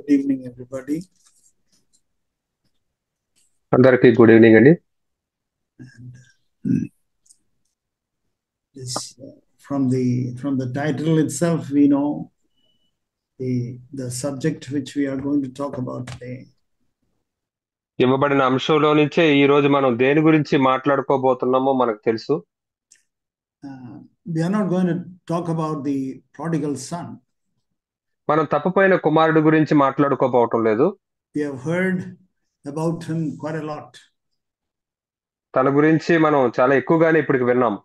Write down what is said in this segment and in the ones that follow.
Good evening, everybody. అందరికీ good evening అండి. And this from the title itself, we know the subject which we are going to talk about today. ఇవ్వబడిన అంశంలో నుంచే ఈ రోజు మనం దేని గురించి మాట్లాడుకోబోతున్నామో మనకు తెలుసు. We are not going to talk about the prodigal son. మనం తప్పిపోయిన కుమారుడు గురించి మాట్లాడుకోబోవటం లేదు. We have heard about him quite a lot. తన గురించి మనం చాలా ఎక్కువగానే ఇప్పటికి విన్నాం.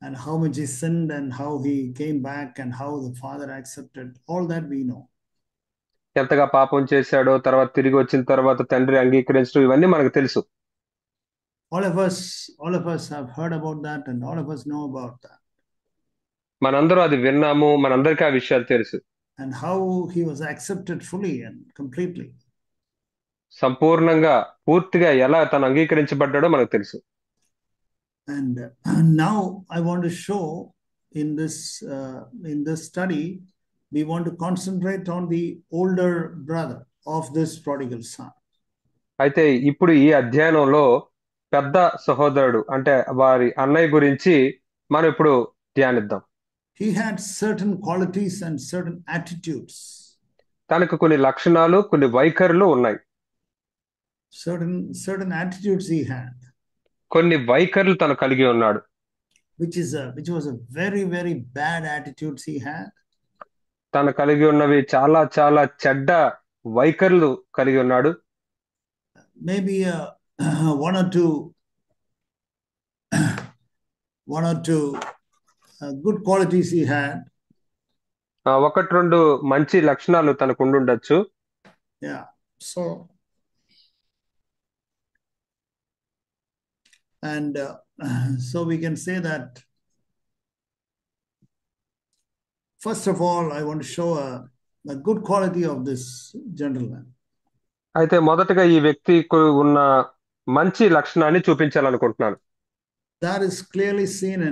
And how much he sinned and how he came back and how the father accepted, all that we know. ఎంతగా పాపం చేశాడో, తర్వాత తిరిగి వచ్చిన తర్వాత తండ్రి అంగీకరించడం, ఇవన్నీ మనకు తెలుసు. All of us have heard about that, and all of us know about that. మనందరం అది విన్నాము, మనందరికీ ఆ విషయాలు తెలుసు. And how he was accepted fully and completely. సంపూర్ణంగా, పూర్తిగా ఎలా తను అంగీకరించబడ్డాడో మనకు తెలుసు. And now I want to show in this study, we want to concentrate on the older brother of this prodigal son. అయితే ఇప్పుడు ఈ అధ్యయనంలో పెద్ద సహోదరుడు అంటే వారి అన్నయ్య గురించి మనం ఇప్పుడు ధ్యానిద్దాం. He had certain qualities and certain attitudes. తనకు కొన్ని లక్షణాలు, కొన్ని వైఖరులు ఉన్నాయి. Certain attitudes he had. కొన్ని వైఖరులు తను కలిగి ఉన్నాడు. Which was a very, very bad attitudes he had. తను కలిగి ఉన్నవి చాలా చాలా చెడ్డ వైఖరులు కలిగి ఉన్నాడు. Maybe one or two good qualities he had. ఒకటి రెండు మంచి లక్షణాలు తనకు ఉండుండొచ్చు. Yeah. So we can say that first of all, I want to show a good quality of this gentleman. అయితే మొదటగా ఈ వ్యక్తికి ఉన్న మంచి లక్షణాన్ని చూపించాలనుకుంటున్నాను. That is clearly seen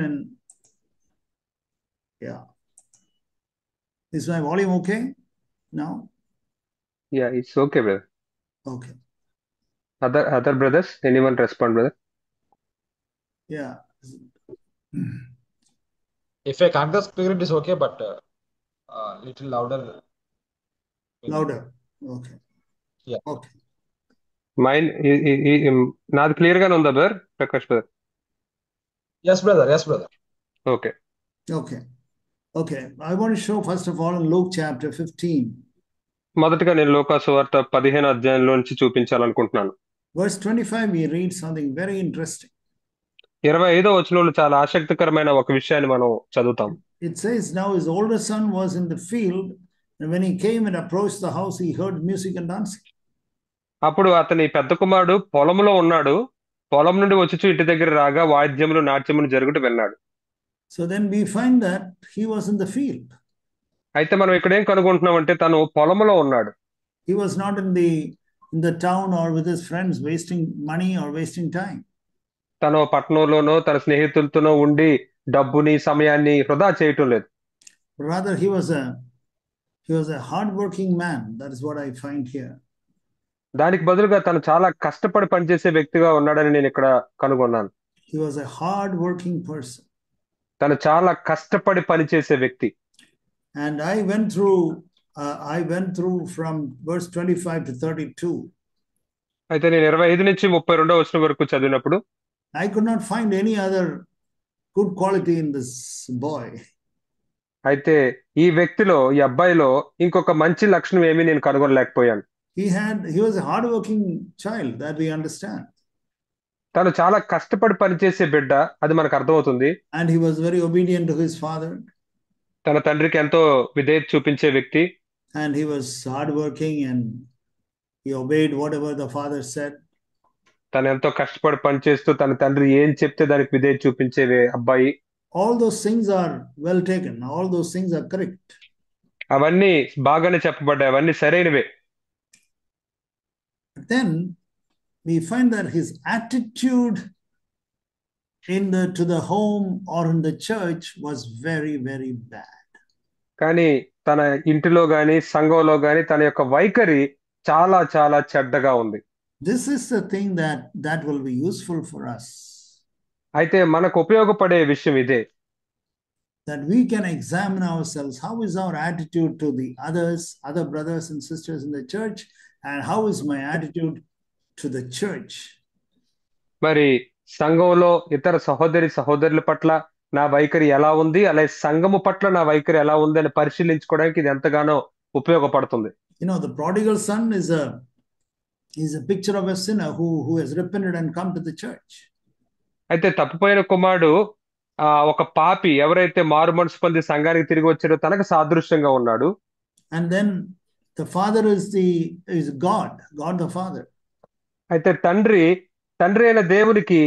in yeah. Is my volume okay now? Yeah, it's okay, brother. Okay. Other brothers, anyone respond, brother? Yeah. If I can't the speaker, it is okay, but little louder. Louder. Okay. Yeah. Okay. Mine, నాది clear గానే ఉందా brother? Prakash brother. Yes, brother. Yes, brother. Okay. I want to show first of all in Luke chapter 15. మొదటగా నేను లూకా సువార్త 15 అధ్యాయంలో నుంచి చూపించాలనుకుంటున్నాను. Verse 25 we read something very interesting. 25వ వచనంలో చాలా ఆసక్తికరమైన ఒక విషయాన్ని మనం చదువుతాం. It says, now his older son was in the field, and when he came and approached the house, he heard music and dancing. అప్పుడు అతని పెద్ద కుమారుడు పొలంలో ఉన్నాడు. పొలం నుండి వచ్చి ఇంటి దగ్గర రాగా వాద్యములు నాట్యములు జరుగుట విన్నాడు. So then we find that he was in the field. అయితే మనం ఇక్కడ ఏం కనుగొంటున్నామంటే తను పొలంలో ఉన్నాడు. He was not in the town or with his friends wasting money or wasting time. తను పట్టణంలోనో తన స్నేహితులతోనో ఉండి డబ్బుని సమయాన్ని వృధా చేయటం లేదు. Rather he was a hard-working man. That is what I find here. దానికి బదులుగా తను చాలా కష్టపడి పనిచేసే వ్యక్తిగా ఉన్నాడని నేను ఇక్కడ కనుగొన్నాను. He was a hard-working person. తను చాలా కష్టపడి పనిచేసే వ్యక్తి. And I went through from verse 25 to 32. అయితే నేను 25 నుంచి 32వ వచనం వరకు చదివినప్పుడు I could not find any other good quality in this boy. అయితే ఈ వ్యక్తిలో, ఈ అబ్బాయిలో ఇంకొక మంచి లక్షణం ఏమీ నేను కనుగొనలేకపోయాను. He was a hard-working child, that we understand. తను చాలా కష్టపడి పనిచేసే బిడ్డ, అది మనకు అర్థమవుతుంది. And he was very obedient to his father. తన తండ్రికి ఎంతో విధేయత చూపించే వ్యక్తి. And he was hard-working and he obeyed whatever the father said. తను ఎంతో కష్టపడి పనిచేస్తూ తన తండ్రి ఏం చెప్తే దానికి విధేయత చూపించే అబ్బాయి. All those things are well taken. All those things are correct. అవన్నీ బాగానే చెప్పబడ్డాయి, అవన్నీ సరైనవే. Then we find that his attitude to the home or in the church was very, very bad. కానీ తన ఇంటిలో గాని సంఘంలో గాని తన యొక్క వైఖరి చాలా చాలా చెడ్డగా ఉంది. This is the thing that will be useful for us, అయితే మనకు ఉపయోగపడే విషయం ఇదే. that we can examine ourselves. How is our attitude to the other brothers and sisters in the church, and how is my attitude to the church? మరి సంఘంలో ఇతర సహోదరుల పట్ల నా వైఖరి ఎలా ఉంది, అలాగే సంఘము పట్ల నా వైఖరి ఎలా ఉంది అని పరిశీలించుకోవడానికి ఇది ఎంతగానో ఉపయోగపడుతుంది. You know, the prodigal son is a picture of a sinner who has repented and come to the church. అయితే తప్పిపోయిన కుమారుడు ఒక పాపి ఎవరైతే మారు మనసు పొంది సంఘానికి తిరిగి వచ్చారో తనకు సాదృశ్యంగా ఉన్నాడు. And then the father is God the Father. అయితే తండ్రి అయిన దేవునికి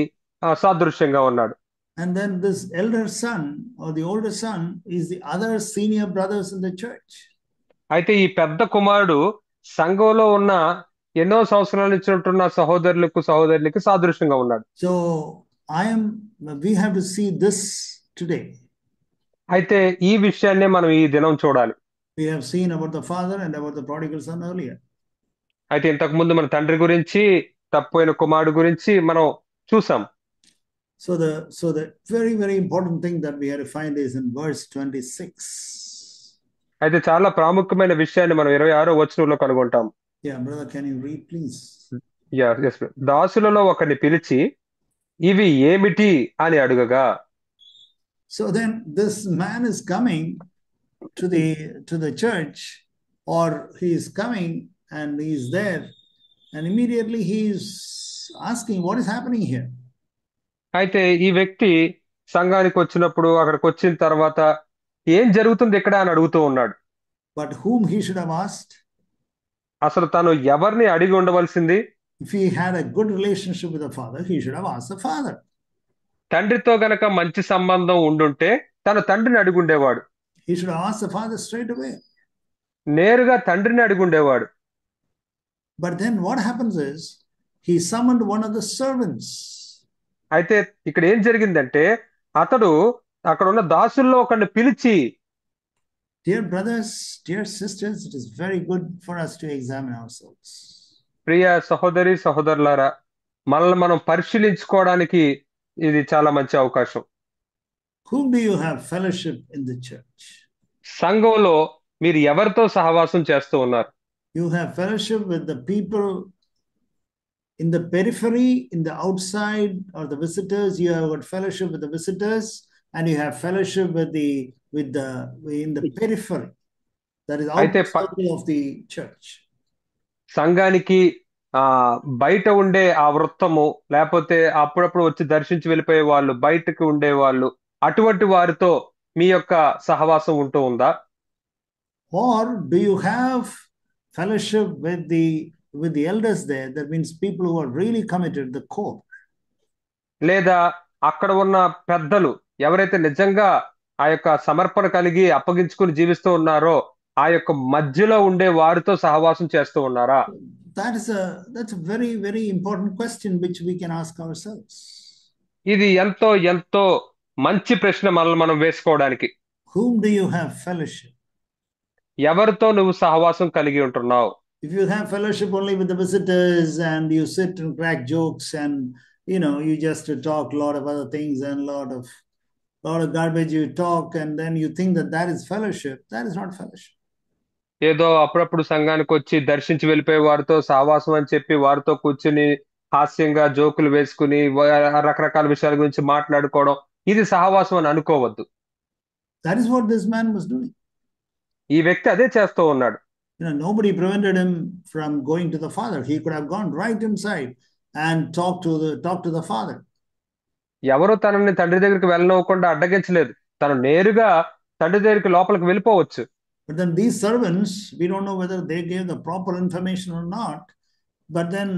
సాదృశ్యంగా ఉన్నాడు. And then this elder son or the older son is the other senior brothers in the church. అయితే ఈ పెద్ద కుమారుడు సంఘంలో ఉన్న ఎన్నో సంవత్సరాల నుంచి ఉంటున్న సహోదరులకు సాదృశ్యంగా ఉన్నాడు. So we have to see this today. అయితే ఈ విషయాన్ని మనం ఈ దినం చూడాలి. We have seen about the father and about the prodigal son earlier. అయితే ఇంతకు ముందు మన తండ్రి గురించి తప్పిపోయిన కుమారుడు గురించి మనం చూసాం. So the very, very important thing that we have to find is in verse 26. అయితే చాలా ప్రాముఖ్యమైన విషయాన్ని మనం 26వ వచనంలో కనుగొంటాం. Yeah, brother, can you read, please? Yes. దాసులలో ఒకరిని పిలిచి ఇవి ఏమిటి అని అడుగగా. So then this man is coming to the church, or he is coming and he is there, and immediately he is asking, what is happening here? అయితే ఈ వ్యక్తి సంఘానికి వచ్చినప్పుడు అక్కడికి వచ్చిన తర్వాత ఏం జరుగుతుంది ఇక్కడ అని అడుగుతూ ఉన్నాడు. But whom he should have asked? అసలు తను ఎవరిని అడిగి ఉండవలసింది? If he had a good relationship with the father, he should have asked the father. తండ్రితో గనక మంచి సంబంధం ఉండుంటే తన తండ్రిని అడిగి ఉండేవాడు. He should have asked the father straight away. నేరుగా తండ్రిని అడిగి ఉండేవాడు. But then what happens is he summoned one of the servants. అయితే ఇక్కడ ఏం జరిగిందంటే అతడు అక్కడ ఉన్న దాసుల్లో ఒకరిని పిలిచి, Dear brothers, dear sisters, it is very good for us to examine ourselves. ప్రియ సహోదరులారా, మనల్ని మనం పరిశీలించుకోవడానికి ఇది చాలా మంచి అవకాశం. Whom do you have fellowship in the church? సంఘంలో మీరు ఎవరితో సహవాసం చేస్తూ ఉన్నారు? You have fellowship with the people in the periphery, in the outside, or the visitors. You have got fellowship with the visitors, and you have fellowship in the periphery, that is outside of the church. సంఘానికి బయట ఉండే ఆ వృత్తము, లేకపోతే అప్పుడప్పుడు వచ్చి దర్శించి వెళ్ళిపోయే వాళ్ళు, బయటకు ఉండే వాళ్ళు, అటువంటి వారితో మీ యొక్క సహవాసం ఉంటూ ఉందా? Or do you have fellowship with the elders there? That means people who are really committed, the core. లేదా అక్కడ ఉన్న పెద్దలు ఎవరైతే నిజంగా ఆ యొక్క సమర్పణ కలిగి అప్పగించుకుని జీవిస్తూ ఉన్నారో ఆ యొక్క మధ్యలో ఉండే వారితో సహవాసం చేస్తూ ఉన్నారా? That's a very, very important question which we can ask ourselves. ఇది ఎంతో ఎంతో మంచి ప్రశ్న మనల్ని మనం వేసుకోవడానికి. Whom do you have fellowship? ఎవరితో నువ్వు సహవాసం కలిగి ఉంటున్నావు? If you have fellowship only with the visitors and you sit and crack jokes and you just talk a lot of other things and a lot of garbage you talk, and then you think that is fellowship, that is not fellowship. ఏదో అప్పుడప్పుడు సంఘానికి వచ్చి దర్శించి వెళ్ళిపోయే వారితో సహవాసం అని చెప్పి వారితో కూర్చుని హాస్యంగా జోకులు వేసుకుని రకరకాల విషయాల గురించి మాట్లాడుకోవడం, ఇది సహవాసం అని అనుకోవద్దు. That is what this man was doing. ఈ వ్యక్తి అదే చేస్తూ ఉన్నాడు. Nobody prevented him from going to the father. He could have gone right inside and talk to the father. ఎవరు తనని తండ్రి దగ్గరికి వెళ్ళనివ్వకుండా అడ్డగించలేదు. తను నేరుగా తండ్రి దగ్గరికి లోపలికి వెళ్ళిపోవచ్చు. But then these servants, we don't know whether they gave the proper information or not. But then,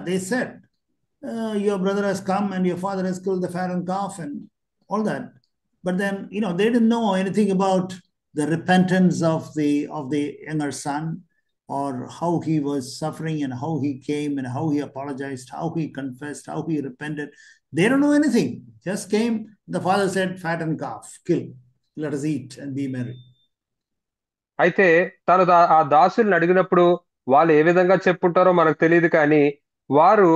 they said, your brother has come and your father has killed the fattened calf and all that. But then, they didn't know anything about the repentance of the younger son, or how he was suffering and how he came and how he apologized, how he confessed, how he repented. They don't know anything. Just came. The father said, fattened calf, kill. Let us eat and be merry. అయితే తను ఆ దాసుల్ని అడిగినప్పుడు వాళ్ళు ఏ విధంగా చెప్పుంటారో మనకు తెలియదు, కానీ వారు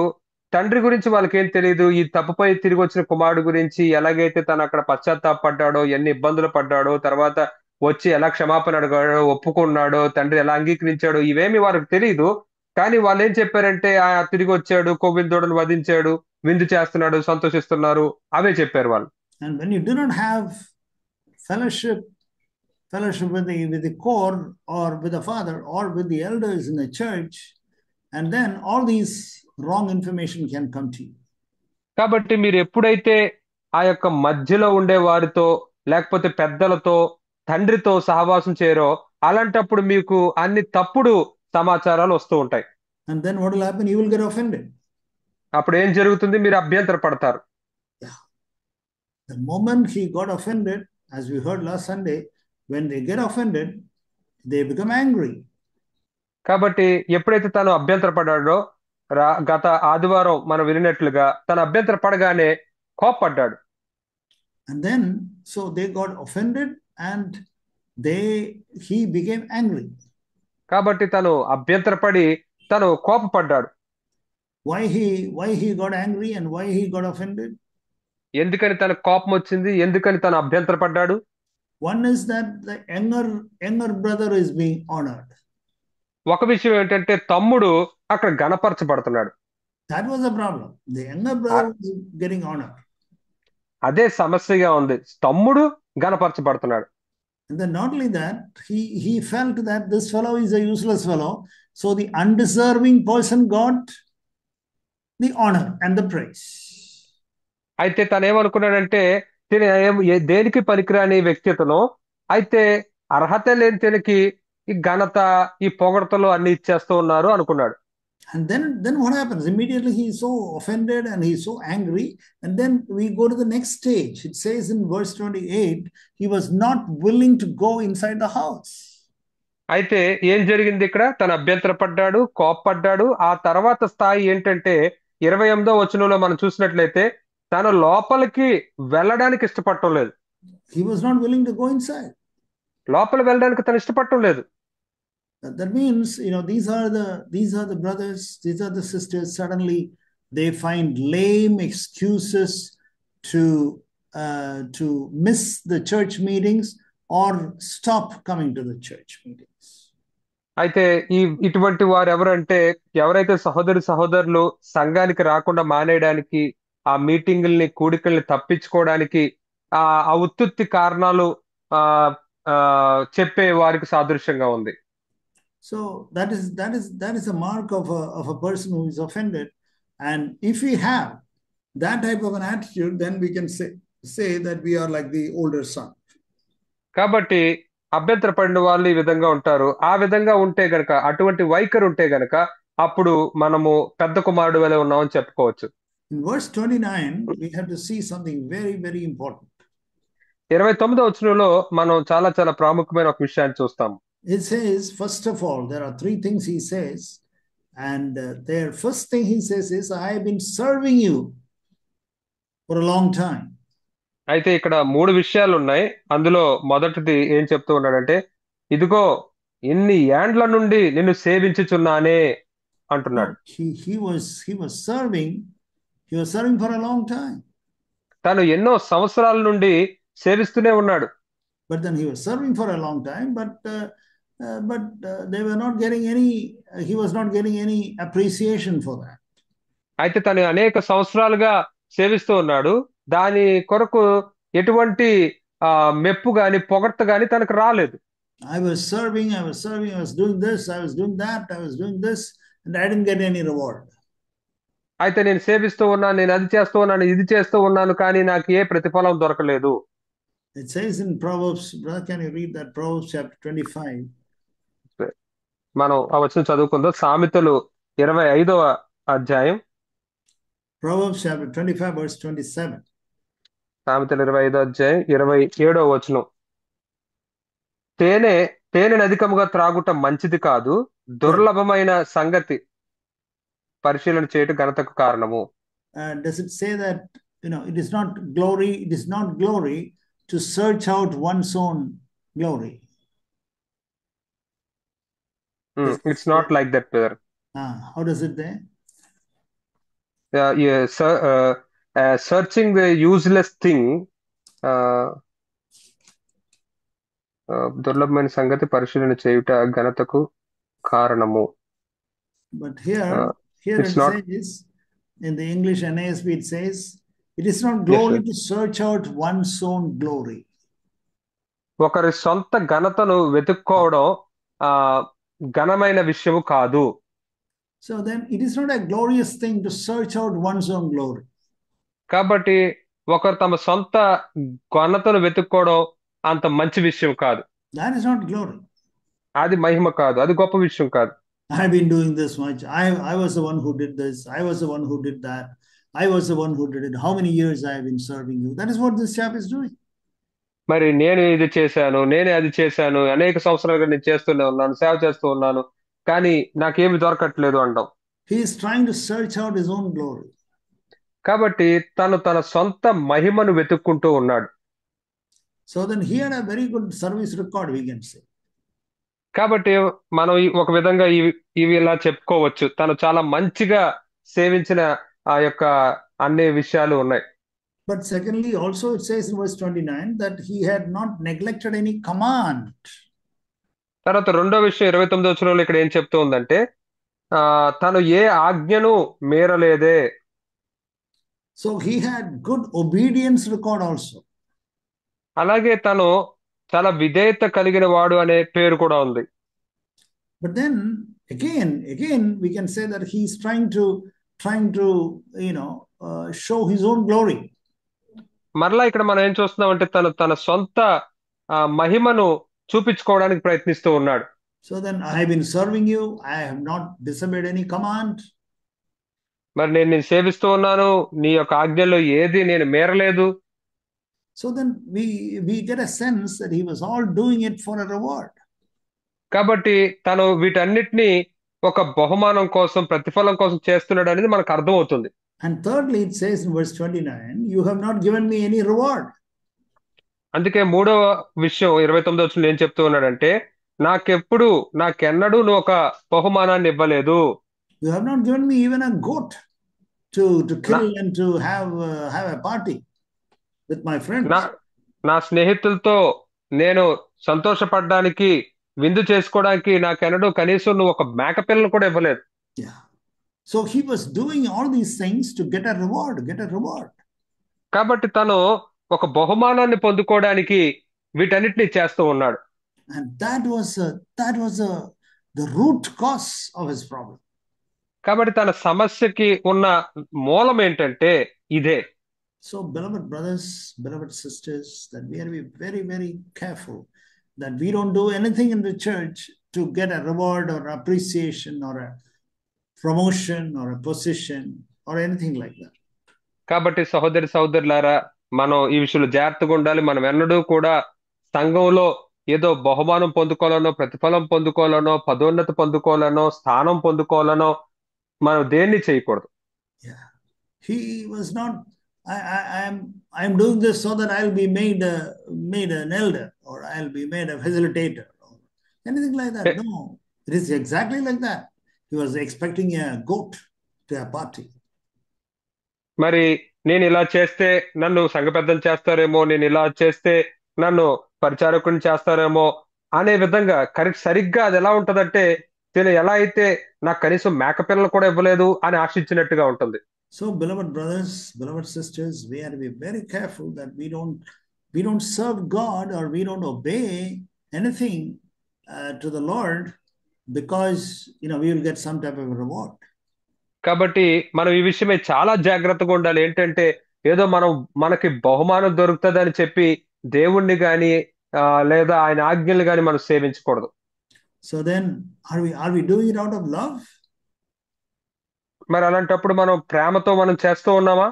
తండ్రి గురించి వాళ్ళకేం తెలియదు. ఈ తప్పుపై తిరిగి వచ్చిన కుమారుడు గురించి, ఎలాగైతే తను అక్కడ పశ్చాత్తాపడ్డాడో, ఎన్ని ఇబ్బందులు పడ్డాడో, తర్వాత వచ్చి ఎలా క్షమాపణ అడిగాడో, ఒప్పుకున్నాడో, తండ్రి ఎలా అంగీకరించాడో, ఇవేమి వారికి తెలియదు. కానీ వాళ్ళు ఏం చెప్పారంటే, ఆ తిరిగి వచ్చాడు, కొవ్విన దూడను వధించాడు, విందు చేస్తున్నాడు, సంతోషిస్తున్నారు, అవే చెప్పారు వాళ్ళు. And when you do not have fellowship with the core or with the father or with the elders in the church, and then all these wrong information can come to you. కాబట్టి మీరు ఎప్పుడైతే ఆ యొక్క మధ్యలో ఉండే వారితో, లేకపోతే పెద్దలతో, తండ్రితో సహవాసం చేయరో, అలాంటప్పుడు మీకు అన్ని తప్పుడు సమాచారాలు వస్తూ ఉంటాయి. And then what will happen? You will get offended. అప్పుడు ఏం జరుగుతుంది? మీరు అభ్యంతర పడతారు. The moment he got offended, as we heard last Sunday, when they get offended, they become angry. కాబట్టి ఎప్పుడైతే తను అభ్యంతర పడ్డాడో, గత ఆదివారం మనం వినినట్లుగా తను అభ్యంతర పడగానే కోప్పడ్డాడు. And then, so they got offended and he became angry. కాబట్టి తను అభ్యంతర పడి తను కోపపడ్డాడు. Why he got angry and why he got offended? ఎందుకని తనకు కోపం వచ్చింది? ఎందుకని తను అభ్యంతర పడ్డాడు? One is that the younger brother is being honored. ఒక విషయం ఏంటంటే తమ్ముడు అక్కడ గణపరచబడుతున్నాడు. That was the problem. The younger brother was getting honored. అదే సమస్యగా ఉంది. తమ్ముడు గణపరచబడుతున్నాడు. And then not only that, he felt that this fellow is a useless fellow, so the undeserving person got the honor and the praise. అయితే తను ఏమనుకున్నాడంటే, దేనికి పనికిరాని వ్యక్తిత్వం, అయితే అర్హత లేని తనకి ఈ ఘనత, ఈ పొగడతలు అన్ని ఇచ్చేస్తూ ఉన్నారు అనుకున్నాడు. And then what happens? Immediately he is so offended and he is so angry. And then we go to the next stage. It says in verse 28, he was not willing to go inside the house. అయితే ఏం జరిగింది ఇక్కడ? తను అభ్యంతర పడ్డాడు, కోప్పడ్డాడు. ఆ తర్వాత స్థాయి ఏంటంటే 28వ వచనంలో మనం చూసినట్లయితే తను లోపలికి వెళ్ళడానికి ఇష్టపడటం లేదు. He was not willing to go inside. లోపల వెళ్ళడానికి తను ఇష్టపడటం లేదు. That means, these are the brothers, these are the sisters. Suddenly they find lame excuses to miss the church meetings or stop coming to the church meetings. అయితే ఇటువంటి వారు ఎవరైతే సహోదరులు సంఘానికి రాకుండా మానేయడానికి, ఆ మీటింగుల్ని, కూడికల్ని తప్పించుకోవడానికి ఆ ఉత్తుత్తి కారణాలు చెప్పే వారికి సాదృశ్యంగా ఉంది. So that is a mark of a person who is offended. And if we have that type of an attitude, then we can say that we are like the older son. కాబట్టి అభ్యంతర పడిన వాళ్ళు ఈ విధంగా ఉంటారు. ఆ విధంగా ఉంటే గనక, అటువంటి వైఖరి ఉంటే గనక, అప్పుడు మనము పెద్ద కుమారుడు వలె ఉన్నామని చెప్పుకోవచ్చు. In verse 29, we have to see something very, very important. 29వ వచనంలో మనం చాలా చాలా ప్రాముఖ్యమైన ఒక విషయాన్ని చూస్తాము. It says, first of all, there are three things he says. And their first thing he says is, I have been serving you for a long time. అయితే ఇక్కడ 3 విషయాలు ఉన్నాయి. అందులో మొదటిది ఏం చెప్తూ ఉన్నాడంటే, ఇదిగో ఇన్ని ఏండ్ల నుండి నిన్ను సేవించుచున్నానే అంటున్నాడు. He was serving for a long time. తను ఎన్నో సంవత్సరాల నుండి సేవిస్తూనే ఉన్నాడు. But then he was serving for a long time, but they were not getting he was not getting any appreciation for that. అయితే తను అనేక సంవత్సరాలుగా సేవిస్తూ ఉన్నాడు. దాని కొరకు ఎటువంటి మెప్పు గాని, పొగడ్త గాని తనకు రాలేదు. I was serving, I was doing this, I was doing that, I was doing this, and I didn't get any reward. అయితే నేను సేవిస్తూ ఉన్నాను, నేను అది చేస్తూ ఉన్నాను, ఇది చేస్తూ ఉన్నాను, కానీ నాకు ఏ ప్రతిఫలం దొరకలేదు. It says in Proverbs, brother, can you read that? Proverbs chapter 25. మనం ఆ వచనం చదువుకుందాం. సామెతలు 25వ అధ్యాయం. Proverbs chapter 25 verse 27. సామెతలు 25వ అధ్యాయం 27వ వచనం. తేనెను అధికముగా త్రాగుట మంచిది కాదు, దుర్లభమైన సంగతి పరిశీలన చేయటం ఘనతకు కారణము. Does it say that it is not glory to search out one's own glory? It's not like that, brother. How does it there? Yeah, searching the useless thing, దుర్లభమైన సంగతి పరిశీలన చేయుట ఘనతకు కారణము. But here It's it not. says, in the English NASB, it says, it is not Yes, glory sir. to search out one's own glory. ఒకరి సొంత ఘనతను వెతుక్కోవడం ఆ ఘనమైన విషయము కాదు. So then it is not a glorious thing to search out one's own glory. కాబట్టి ఒకరు తమ సొంత ఘనతను వెతుక్కోవడం అంత మంచి విషయం కాదు. That is not glory. అది మహిమ కాదు, అది గొప్ప విషయం కాదు. I've been doing this much. I was the one who did this. I was the one who did that. I was the one who did it. How many years I have been serving you? That is what this chap is doing. మరి నేను ఇది చేశాను, నేనే అది చేశాను, అనేక సంవత్సరాలుగా నేను చేస్తూనే ఉన్నాను, సేవ చేస్తూ ఉన్నాను, కానీ నాకేమి దొరకట్లేదు అంటాం. He is trying to search out his own glory. కాబట్టి తను తన సొంత మహిమను వెతుక్కుంటూ ఉన్నాడు. So then he had a very good service record, we can say. కాబట్టి మనం ఒక విధంగా ఇవి ఇలా చెప్పుకోవచ్చు, తను చాలా మంచిగా సేవించిన ఆ యొక్క అన్ని విషయాలు ఉన్నాయి. But secondly, also it says in verse 29 that he had not neglected any command. తర్వాత రెండో విషయం 29వ వచనంలో ఇక్కడ ఏం చెప్తూ ఉందంటే తను ఏ ఆజ్ఞను మీరలేదే. So he had good obedience record also. అలాగే తను చాలా విధేయత కలిగిన వాడు అనే పేరు కూడా ఉంది. But then again we can say that he is trying to show his own glory. మరలా ఇక్కడ మనం ఏం చూస్తున్నాం అంటే తను తన సొంత మహిమను చూపించుకోవడానికి ప్రయత్నిస్తూ ఉన్నాడు. So then I have been serving you, I have not disobeyed any command. మరి నేను సేవిస్తూ ఉన్నాను, నీ యొక్క ఆజ్ఞలో ఏది నేను మీరలేదు. So then we get a sense that he was all doing it for a reward. కాబట్టి తను వీటన్నిటిని ఒక బహుమానం కోసం, ప్రతిఫలం కోసం చేస్తున్నాడు అనేది మనకు అర్థమవుతుంది. And thirdly, it says in verse 29, you have not given me any reward. అందుకే మూడవ విషయం 29వ వచనంలో ఏం చెప్తూ ఉన్నాడంటే నాకెన్నడూ నువ్వు ఒక బహుమానాన్ని ఇవ్వలేదు. You have not given me even a goat to kill and to have a party with my friends. నా స్నేహితులతో నేను సంతోషపడడానికి, విందు చేసుకోవడానికి నాకెన్నడూ కనీసం నువ్వు ఒక మేక పిల్లను కూడా ఇవ్వలేదు. Yeah. So he was doing all these things to get a reward. కాబట్టి తను ఒక బహుమానాన్ని పొందుకోవడానికి వీటన్నిటిని చేస్తూ ఉన్నాడు. And that was the root cause of his problem. కాబట్టి తన సమస్యకి ఉన్న మూలం ఏంటంటే ఇదే. So beloved brothers, beloved sisters, that we have to be very, very careful that we don't do anything in the church to get a reward or appreciation or a promotion or a position or anything like that. కాబట్టి సహోదరులారా, మనం ఈ విషయంలో జాగ్రత్తగా ఉండాలి. మనం ఎన్నడూ కూడా సంఘంలో ఏదో బహుమానం పొందుకోవాలనో, ప్రతిఫలం పొందుకోవాలనో, పదోన్నతి పొందుకోవాలనో, స్థానం పొందుకోవాలనో మనం దేన్ని చేయకూడదు. Yeah, he was not. I'm doing this so that I'll be made an elder or I'll be made a facilitator or anything like that. No, it is exactly like that. He was expecting a goat to a party. మరి నేను ఇలా చేస్తే నన్ను సంఘ పెద్దలు చేస్తారేమో, నేను ఇలా చేస్తే నన్ను పరిచారకుని చేస్తారేమో అనే విధంగా సరిగ్గా అది ఎలా ఉంటదంటే నేను ఎలా అయితే నాకు కనీసం మేక పిల్లలు కూడా ఇవ్వలేదు అని ఆశించినట్టుగా ఉంటుంది. So beloved brothers, beloved sisters, we have to be very careful that we don't serve God or we don't obey anything to the Lord because we will get some type of reward. కాబట్టి మనం ఈ విషయమే చాలా జాగ్రత్తగా ఉండాలి. ఏంటంటే ఏదో మనకి బహుమానం దొరుకుతుందని చెప్పి దేవుణ్ణి గాని లేదా ఆయన ఆజ్ఞలు గాని మనం సేవించకూడదు. So then are we doing it out of love? మరి అలాంటప్పుడు మనం ప్రేమతో మనం చేస్తూ ఉన్నామా?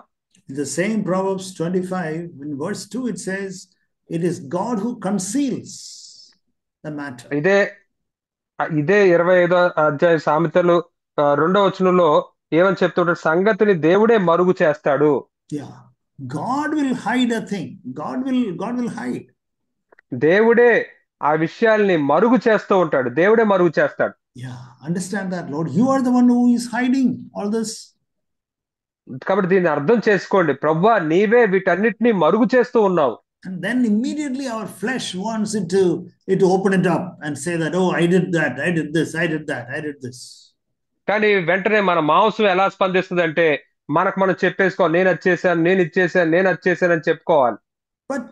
The same Proverbs 25 in verse 2 it says it is God who conceals the matter. ఇదే 25వ అధ్యాయ సామెతలు 2వ వచనంలో ఏమని చెప్తుంటాడు? సంగతిని దేవుడే మరుగు చేస్తాడు. Yeah, God will hide a thing. God will hide. దేవుడే ఆ విషయాల్ని మరుగు చేస్తూ ఉంటాడు. దేవుడే మరుగు చేస్తాడు. Yeah, understand that, Lord. You are the one who is hiding all this. కాబట్టి దీన్ని అర్థం చేసుకోండి, ప్రభువా నీవే వీటన్నిటిని మరుగు చేస్తూ ఉన్నావు. And then immediately our flesh wants it to open it up and say that, oh, I did that, I did this, I did that, I did this. కానీ వెంటనే మన మాంసం ఎలా స్పందిస్తుంది అంటే మనకు మనం చెప్పేసుకోవాలి, నేను అది చేశాను, నేను ఇది చేశాను, నేను అది చేశాను అని చెప్పుకోవాలి. But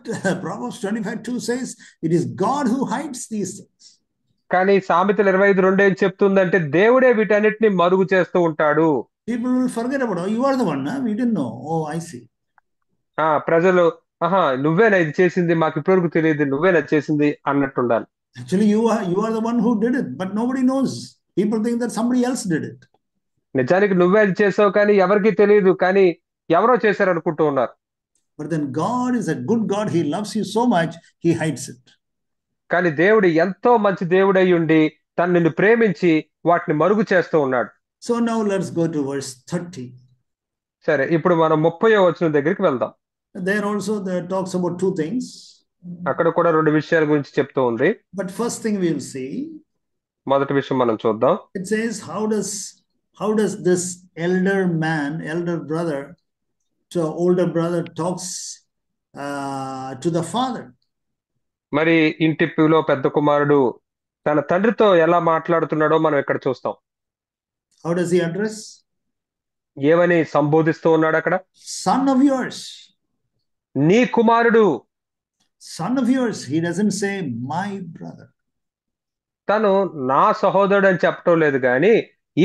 Proverbs 25:2 says, it is God who hides these things. కానీ సామెతలు 25:2 ఏం చెప్తుందంటే దేవుడే వీటన్నిటిని మరుగు చేస్తూ ఉంటాడు. People will forget about, oh, you are the one, huh? We didn't know. Oh, I see. ప్రజలు నువ్వేనా ఇది చేసింది, మాకు ఇప్పటివరకు తెలియదు, నువ్వేనా చేసింది అన్నట్టు ఉండాలి. Actually, you are the one who did it, but nobody knows. People think that somebody else did it. నిజానికి నువ్వే అది చేసావు కానీ ఎవరికీ తెలియదు, కానీ ఎవరో చేశారు అనుకుంటూ ఉన్నారు. But then God is a good God. He loves you so much, he hides it. కానీ దేవుడు ఎంతో మంచి దేవుడు అయి ఉండి తను నిన్ను ప్రేమించి వాటిని మరుగు చేస్తూ ఉన్నాడు. So now let's go to verse 30. సరే, ఇప్పుడు మనం 30వ వచనం దగ్గరికి వెళ్దాం. There also there talks about two things. అక్కడ కూడా రెండు విషయాల గురించి చెప్తూ ఉంది. But first thing we will see, మొదటి విషయం మనం చూద్దాం. it says, how does this elder man, elder brother, to older brother talks to the father? మరి ఇంటిలో పెద్ద కుమారుడు తన తండ్రితో ఎలా మాట్లాడుతున్నాడో మనం ఇక్కడ చూస్తాం. How does he address? ఏమని సంబోధిస్తూ ఉన్నాడు అక్కడ? Son of yours. నీ కుమారుడు. Son of yours. He doesn't say my brother. తను నా సహోదరుడు అని చెప్పటం లేదు కానీ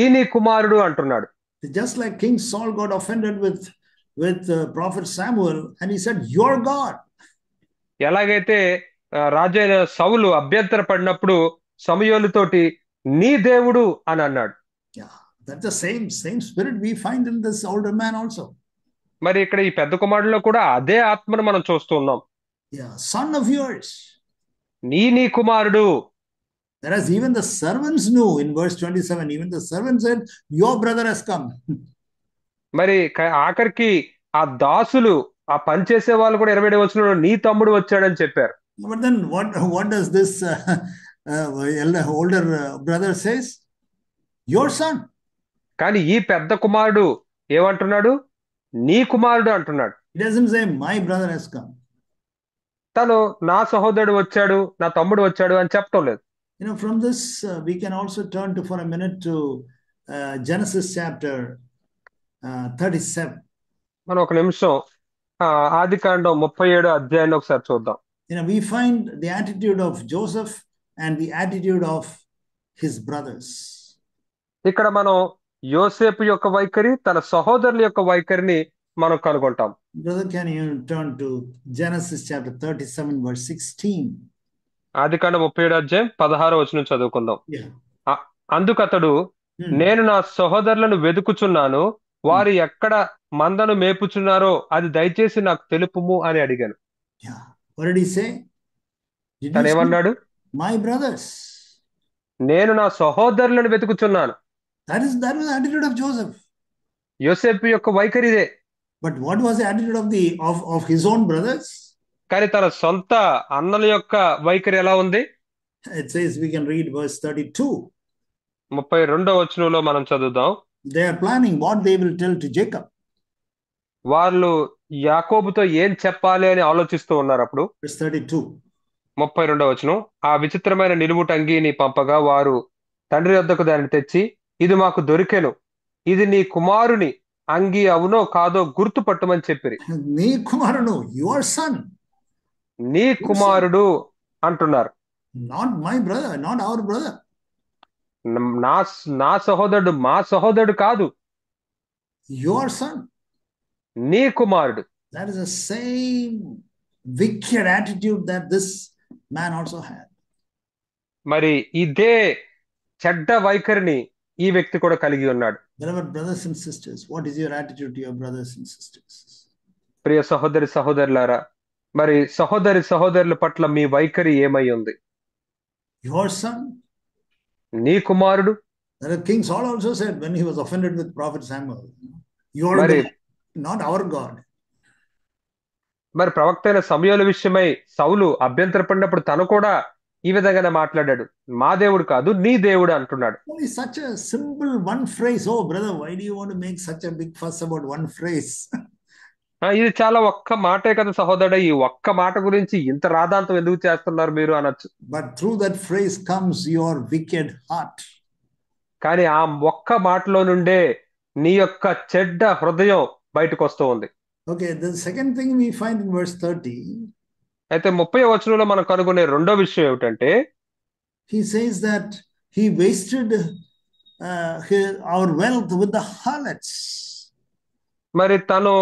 ఈ నీ కుమారుడు అంటున్నాడు. Just like King Saul got offended with prophet Samuel and he said, your God. ఎలాగైతే రాజైన సౌలు అభ్యంతర పడినప్పుడు సమూయేలుతోటి నీ దేవుడు అని అన్నాడు. Yeah, that's the same spirit we find in this older man also. మరి ఇక్కడ ఈ పెద్ద కుమారుడిలో కూడా అదే ఆత్మను మనం చూస్తూ ఉన్నాం. Yeah, son of yours. నీ కుమారుడు. Whereas even the servants knew in verse 27, even the servant said, your brother has come. మరి ఆఖరికి ఆ దాసులు, ఆ పనిచేసే వాళ్ళు కూడా 27వ వచనంలో నీ తమ్ముడు వచ్చాడని చెప్పారు. But then what does this older brother says? Your son. కానీ ఈ పెద్ద కుమారుడు ఏమంటున్నాడు? నీ కుమారుడు అంటున్నాడు. He doesn't say my brother has come. తను నా సహోదరుడు వచ్చాడు, నా తమ్ముడు వచ్చాడు అని చెప్పటం లేదు. From this we can also turn for a minute to Genesis chapter 37. మనం ఒక నిమిషం ఆదికాండం 37వ అధ్యాయాన్ని ఒకసారి చూద్దాం. We find the attitude of Joseph and the attitude of his brothers. ఇక్కడ మనం యోసేపు యొక్క వైఖరి, తన సహోదరుల యొక్క వైఖరిని మనం కనుగొంటాం. Brother, can you turn to Genesis chapter 37 verse 16? ఆదికాండం 37వ అధ్యాయం 16వ వచనం చదువుకుందాం. అందుకతడు, నేను నా సహోదరులను వెదుకుచున్నాను, వారు ఎక్కడ మందను మేపుచున్నారో అది దయచేసి నాకు తెలుపుము అని అడిగాను. What did he say? తనేమన్నాడు? My brothers. నేను నా సహోదరులను వెతుకుచున్నాను. That was the attitude of Joseph. యోసేపు యొక్క వైఖరిదే. But what was the attitude of his own brothers? కానీ తన సొంత అన్నల యొక్క వైఖరి ఎలా ఉంది? It says, we can read verse 32. 32వ వచనంలో మనం చదువుదాం. They are planning what they will tell to Jacob. వాళ్ళు యాకోబుతో ఏం చెప్పాలి అని ఆలోచిస్తూ ఉన్నారు. అప్పుడు verse 32. 32వ వచనం, ఆ విచిత్రమైన నిలువుట అంగీని పంపగా వారు తండ్రి వద్దకు దాన్ని తెచ్చి, ఇది మాకు దొరికెను, ఇది నీ కుమారుని అంగీ అవునో కాదో గుర్తుపట్టమని చెప్పిరి. నీ కుమారుడు, your son. నీ కుమారుడు అంటున్నారు. Not my brother, not our brother. నా సహోదరుడు, మా సహోదరుడు కాదు. Your son. నీ కుమారుడు. That is the same wicked attitude that this man also had. మరి ఇదే చెడ్డ వైఖరిని ఈ వ్యక్తి కూడా కలిగి ఉన్నాడు. Beloved brothers and sisters, what is your attitude to your brothers and sisters? ప్రియ సహోదరులారా, మరి సహోదరుల పట్ల మీ వైఖరి ఏమై ఉంది? Your son. నీ కుమారుడు. King Saul also said when he was offended with prophet Samuel, your God, not our God. మరి ప్రవక్త అయిన సమూయేలు విషయమై సౌలు అభ్యంతరపడినప్పుడు తను కూడా ఈ విధంగానే మాట్లాడాడు. మా దేవుడు కాదు, నీ దేవుడు అంటున్నాడు. Only such a simple one phrase. Oh, brother, why do you want to make such a big fuss about one phrase? ఇది చాలా ఒక్క మాటే కదా సహోదరుడా, ఈ ఒక్క మాట గురించి ఇంత రాద్ధాంతం ఎందుకు చేస్తున్నారు మీరు అనొచ్చు. But through that phrase comes your wicked heart. కానీ ఆ ఒక్క మాటలో నుండే నీ యొక్క చెడ్డ హృదయం బయటకు వస్తూ ఉంది. Okay, the second thing we find in verse 30. అయితే 30వ వచనంలో మనం కనుగొనే రెండో విషయం ఏమిటంటే, he says that he wasted our wealth with the harlots. మరి తను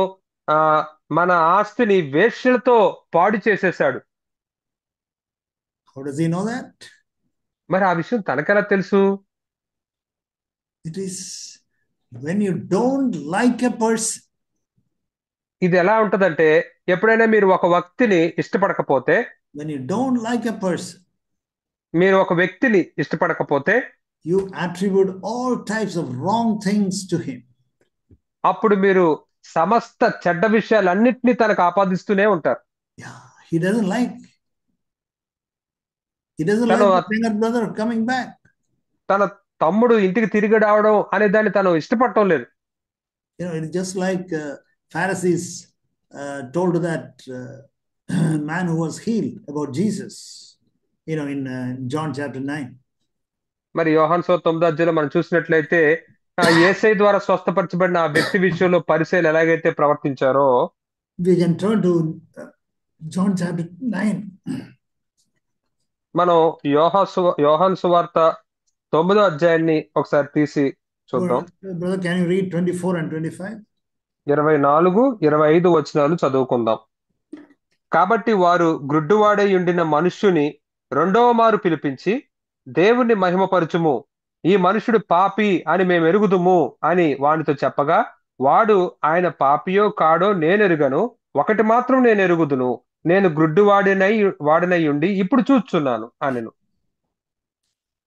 మన ఆస్తిని వేశ్యలతో పాడు చేసేశాడు. How does he know that? మరి ఆ విషయం తనకెలా తెలుసు? It is when you don't like a person. ఇది ఎలా ఉంటదంటే, ఎప్పుడైనా మీరు ఒక వ్యక్తిని ఇష్టపడకపోతే, when you don't like a person, మీరు ఒక వ్యక్తిని ఇష్టపడకపోతే, you attribute all types of wrong things to him. అప్పుడు మీరు సమస్త చెడ్డ విషయాలన్నిటినీ తనకు ఆపాదిస్తూనే ఉంటారు. Yeah, he doesn't like younger brother coming back. తన తమ్ముడు ఇంటికి తిరిగి రావడం అనే దాన్ని తను ఇష్టపడటం లేదు. It's just like Pharisees told to that man who was healed about Jesus, in John chapter 9. మరి యోహాను సువార్త 9వ అధ్యాయంలో మనం చూసినట్లయితే, యేసయ్య ద్వారా స్వస్థపరచబడిన ఆ వ్యక్తి విషయంలో పరిసయ్యులు ఎలాగైతే ప్రవర్తించారో, we can turn to John chapter 9. మనం యోహాను సువార్త 9వ అధ్యాయాన్ని ఒకసారి తీసి చూద్దాం. Brother, can you read 24 and 25? 24, 25 వచనాలు చదువుకుందాం. కాబట్టి వారు గ్రుడ్డువాడై ఉండిన మనుష్యుని రెండవ మారు పిలిపించి, దేవుణ్ణి మహిమపరచుము, ఈ మనుషుడు పాపి అని మేము ఎరుగుదుము అని వానితో చెప్పగా, వాడు ఆయన పాపియో కాడో నేనెరుగను, ఒకటి మాత్రం నేను ఎరుగుదును, నేను వాడినై ఉండి ఇప్పుడు చూస్తున్నాను అనెను.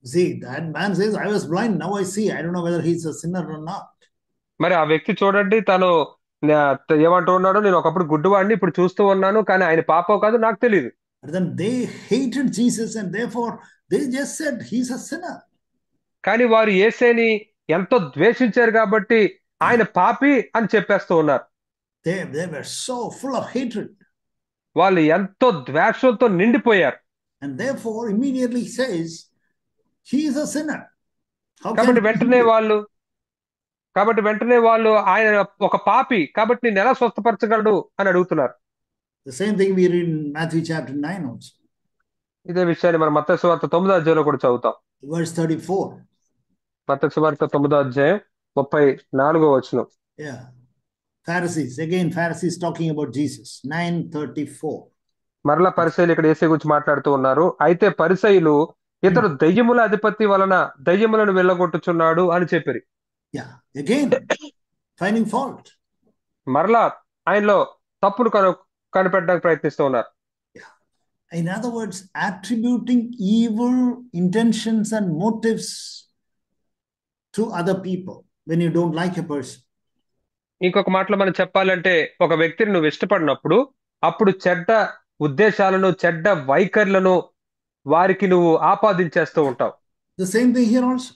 See, that man says, I was blind, now I see. I don't know whether he's a sinner or not. మరి ఆ వ్యక్తి చూడండి, తను ఏమంటూ ఉన్నాడో, నేను ఒకప్పుడు గుడ్డివాడిని, ఇప్పుడు చూస్తూ ఉన్నాను, కానీ ఆయన పాపో కాదు నాకు తెలియదు. But then they hated Jesus and therefore they just said he's a sinner. కానీ వారు యేసేని ఎంతో ద్వేషించారు కాబట్టి ఆయన పాపి అని చెప్పేస్తూ ఉన్నారు. They were so full of hatred. వాళ్ళు ఎంతో ద్వేషంతో నిండిపోయారు. And therefore immediately says he is a sinner. కాబట్టి వెంటనే వాళ్ళు ఆయన ఒక పాపి కాబట్టి నేను ఎలా స్వస్థపరచగలడు అని అడుగుతున్నారు. The same thing we read in Matthew chapter 9 also. ఇదే విషయాన్ని మనం మత్తయి సువార్త 9వ అధ్యాయంలో కూడా చదువుతాం. Verse 34. మత్తయి సువార్త 9వ అధ్యాయం 34వ వచనం. Yeah. Pharisees talking about Jesus. 9:34. మరలా పరిసయ్యులు ఇక్కడ యేసు గురించి మాట్లాడుతూ ఉన్నారు. అయితే పరిసయ్యులు, ఇతడు దయ్యముల అధిపతి వలన దయ్యములను వెళ్ళగొట్టుచున్నాడు అని చెప్పారు. Yeah, again finding fault. మరలా ఆయనలో తప్పును కనిపెట్టడానికి ప్రయత్నిస్తూ ఉన్నారు. Yeah. In other words, attributing evil intentions and motives to other people when you don't like a person. ఇంకొక మాటలో మనం చెప్పాలంటే, ఒక వ్యక్తిని నువ్వు ఇష్టపడినప్పుడు అప్పుడు చెడ్డ ఉద్దేశాలను, చెడ్డ వైఖరులను వారికి నువ్వు ఆపాదించేస్తూ ఉంటావు. The same thing here also.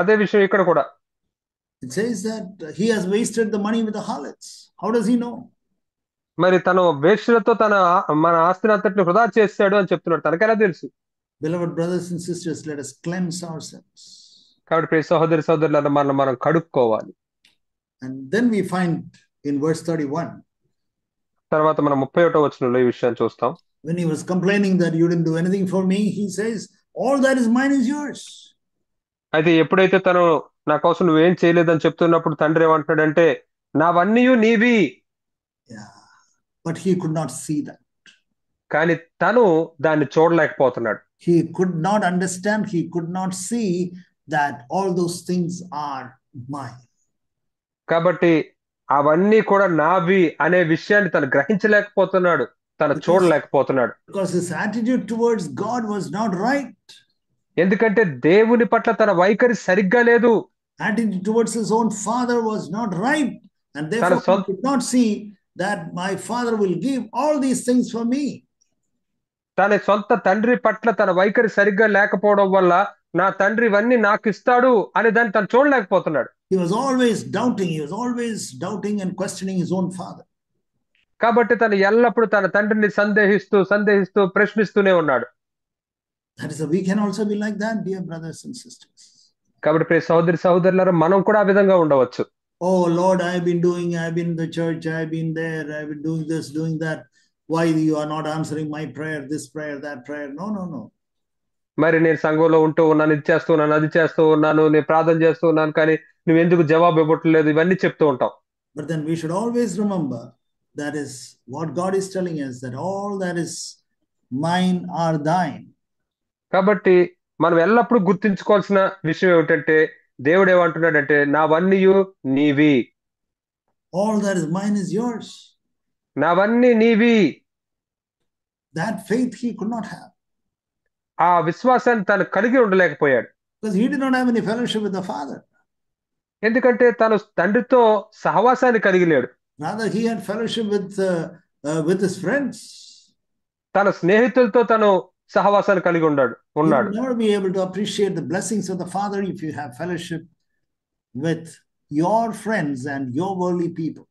అదే విషయం ఇక్కడ కూడా. It says that he has wasted the money with the harlots. How does he know? మరి తను వేశ్యలతో మన ఆస్తిని అంతటిని వృధా చేస్తాడు అని చెప్తున్నాడు, తనకెలా తెలుసు? Beloved brothers and sisters, let us cleanse ourselves. కాబట్టి ప్రియ సహోదరులారా, మనం కడుక్కోవాలి. And then we find in verse 31. తర్వాత మనం 31వ వచనంలో ఈ విషయాన్ని చూస్తాం. When he was complaining that you didn't do anything for me, he says, all that is mine is yours. అయితే ఎప్పుడైతే తను నా కోసం నువ్వేం చేయలేదని చెప్తున్నప్పుడు తండ్రి ఏమంటాడంటే, నావన్నీ నీవి. Yeah, but he could not see that. కానీ తను దాన్ని చూడలేకపోతున్నాడు. He could not understand, he could not see that all those things are mine. కాబట్టి అవన్నీ కూడా నావి అనే విషయాన్ని తను గ్రహించలేకపోతున్నాడు, తను చూడలేకపోతున్నాడు. Because his attitude towards God was not right. ఎందుకంటే దేవుని పట్ల తన వైఖరి సరిగ్గా లేదు. Attitude towards his own father was not right, and therefore he could not see that my father will give all these things for me. తన సొంత తండ్రి పట్ల తన వైఖరి సరిగ్గా లేకపోవడం వల్ల నా తండ్రి ఇవన్నీ నాకు ఇస్తాడు అనే దాన్ని తను చూడలేకపోతున్నాడు. He was always doubting. He was always doubting and questioning his own father. కాబట్టి తను ఎల్లప్పుడూ తన తండ్రిని సందేహిస్తూ ప్రశ్నిస్తూనే ఉన్నాడు. That is, we can also be like that, dear brothers and sisters. కాబట్టి ప్రియ సహోదరులారా, మనం కూడా ఆ విధంగా ఉండవచ్చు. Oh Lord, I've been in the church, I've been there, I've been doing this, doing that. Why you are not answering my prayer, this prayer, that prayer? No. మరి నేను సంఘంలో ఉంటూ ఉన్నాను, ఇది చేస్తూ ఉన్నాను, అది చేస్తూ ఉన్నాను, నేను ప్రార్థన చేస్తూ ఉన్నాను, కానీ నువ్వు ఎందుకు జవాబు ఇవ్వట్లేదు, ఇవన్నీ చెప్తూ ఉంటాం. But then we should always remember that is what God is telling us, that all that is mine are thine. కాబట్టి మనం ఎల్లప్పుడూ గుర్తుంచుకోవాల్సిన విషయం ఏమిటంటే, దేవుడు ఏమంటున్నాడంటే, నావన్నీయు నీవి. All that is mine is yours. నావన్నీ నీవి. That faith he could not have. ఆ విశ్వాసాన్ని తను కలిగి ఉండలేకపోయాడు. Because he did not have any fellowship with the Father. ఎందుకంటే తను తండ్రితో సహవాసాన్ని కలిగి లేడు. Rather, he had fellowship with his friends. తన స్నేహితులతో తను సహవాసాన్ని కలిగి ఉన్నాడు. You will never be able to appreciate the blessings of the Father if you have fellowship with your friends and your worldly people.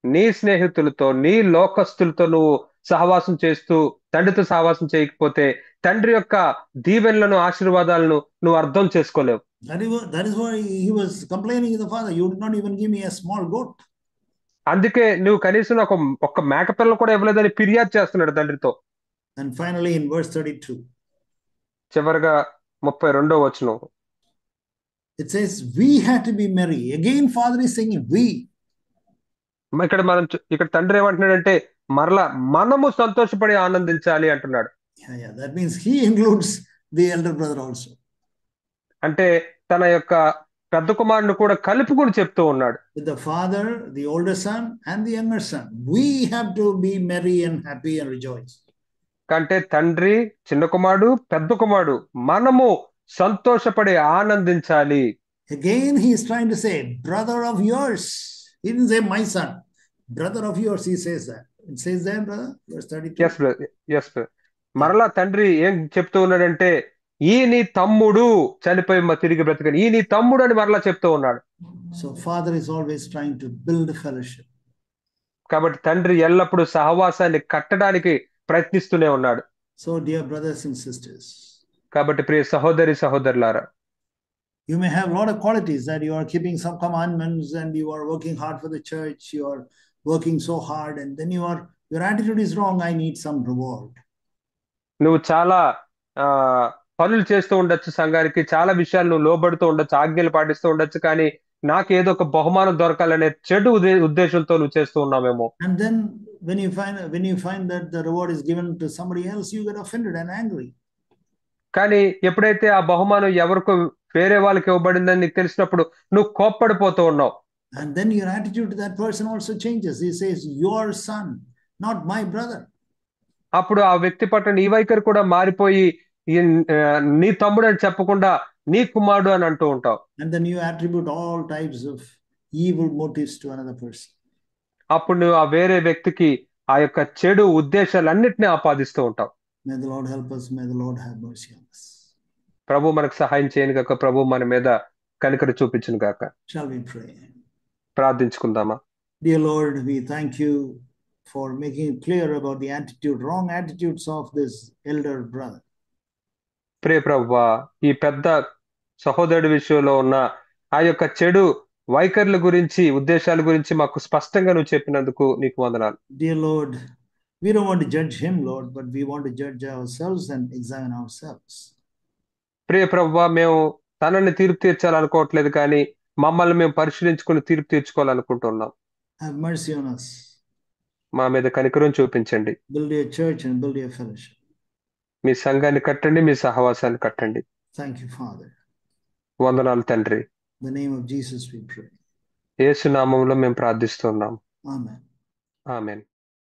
నీ స్నేహితులతో, నీ లోకస్తులతో నువ్వు సహవాసం చేస్తూ తండ్రితో సహవాసం చేయకపోతే తండ్రి యొక్క దీవెనలను, ఆశీర్వాదాలను నువ్వు అర్థం చేసుకోలేవు. That is why he was complaining to the Father, you did not even give me a small goat. అందుకే నువ్వు కనీసం ఒక మేకపిల్లను కూడా ఇవ్వలేదని ఫిర్యాదు చేస్తున్నాడు తండ్రితో. And finally in verse 32. చివరగా 32వ వచనం. It says, we had to be merry. Again, Father is saying we. ఇక్కడ తండ్రి ఏమంటున్నాడంటే, మరలా మనము సంతోషపడి ఆనందించాలి అంటున్నాడు. Yeah. That means he includes the elder brother also. అంటే తన యొక్క పెద్ద కుమారుని కూడా కలుపుకుని చెప్తూ ఉన్నాడు. With the father, the older son, and the younger son, we have to be merry and happy and rejoice. అంటే తండ్రి, చిన్న కుమారుడు, పెద్ద కుమారుడు మనము సంతోషపడి ఆనందించాలి. Again he is trying to say, brother of yours. He didn't say my son. Brother of yours, he says that. It says there, brother, verse 32. Yes, brother. మరలా తండ్రి ఏం చెప్తూ ఉన్నాడంటే, ఈ నీ తమ్ముడు చనిపోయి తిరిగి బ్రతికని, ఈ నీ తమ్ముడు అని మరలా చెప్తూ ఉన్నాడు. So father is always trying to build a fellowship. కాబట్టి తండ్రి ఎల్లప్పుడూ సహవాసాన్ని కట్టడానికి ప్రయత్నిస్తూనే ఉన్నాడు. So dear brothers and sisters, కాబట్టి ప్రియ సహోదరులారా, you may have a lot of qualities that you are keeping some commandments and you are working hard for the church, you are working so hard, and then your attitude is wrong, I need some reward. నువ్వు చాలా పనులు చేస్తూ ఉండొచ్చు, సంఘానికి చాలా విషయాలు నువ్వు లోబడుతూ ఉండొచ్చు, ఆజ్ఞలు పాటిస్తూ ఉండొచ్చు, కానీ నాకు ఏదో ఒక బహుమానం దొరకాలనే చెడు ఉద్దేశంతో నువ్వు చేస్తూ ఉన్నావేమో. And then when you find that the reward is given to somebody else, you get offended and angry. కానీ ఎప్పుడైతే ఆ బహుమానం ఎవరికో వేరే వాళ్ళకి ఇవ్వబడిందని నీకు తెలిసినప్పుడు నువ్వు కోప్పడిపోతూ ఉన్నావు. And then your attitude to that person also changes. He says, your son, not my brother. అప్పుడు ఆ వ్యక్తి పట్ల నీ వైఖరి కూడా మారిపోయి, నీ తమ్ముడు అని చెప్పకుండా నీ కుమారుడు అని అంటూ ఉంటావు. And then you attribute all types of evil motives to another person. అప్పుడు నువ్వు ఆ వేరే వ్యక్తికి ఆ యొక్క చెడు ఉద్దేశాలన్నిటినీ ఆపాదిస్తూ ఉంటావు. May the Lord help us. May the Lord have mercy on us. ప్రభు మనకు సహాయం చేయను గాక, ప్రభు మన మీద కనికర చూపించును గాక. Shall we pray? ప్రార్థించుకుందామా? Dear Lord, we thank you for making it clear about the wrong attitudes of this elder brother. ప్రియ ప్రభువా, ఈ పెద్ద సహోదరుడి విషయంలో ఉన్న ఆ యొక్క చెడు వైఖరుల గురించి, ఉద్దేశాల గురించి మాకు స్పష్టంగా నువ్వు చెప్పినందుకు నీకు వందనాలు. Dear Lord, we don't want to judge him, Lord, but we want to judge ourselves and examine ourselves. ప్రియ ప్రభువా, మేము తనని తీర్పు తీర్చాలనుకోవట్లేదు, కానీ మమ్మల్ని మేము పరిశీలించుకుని తీర్పు తీర్చుకోవాలనుకుంటున్నాం. Have mercy on us. మా మీద కనికరం చూపించండి. Build your church and build your fellowship. మీ సంఘాన్ని కట్టండి, మీ సహవాసాన్ని కట్టండి. Thank you, Father. వందనాలు తండ్రి. In the name of Jesus we pray. యేసు నామములో మేము ప్రార్థిస్తున్నాం. Amen. ఆమేన్.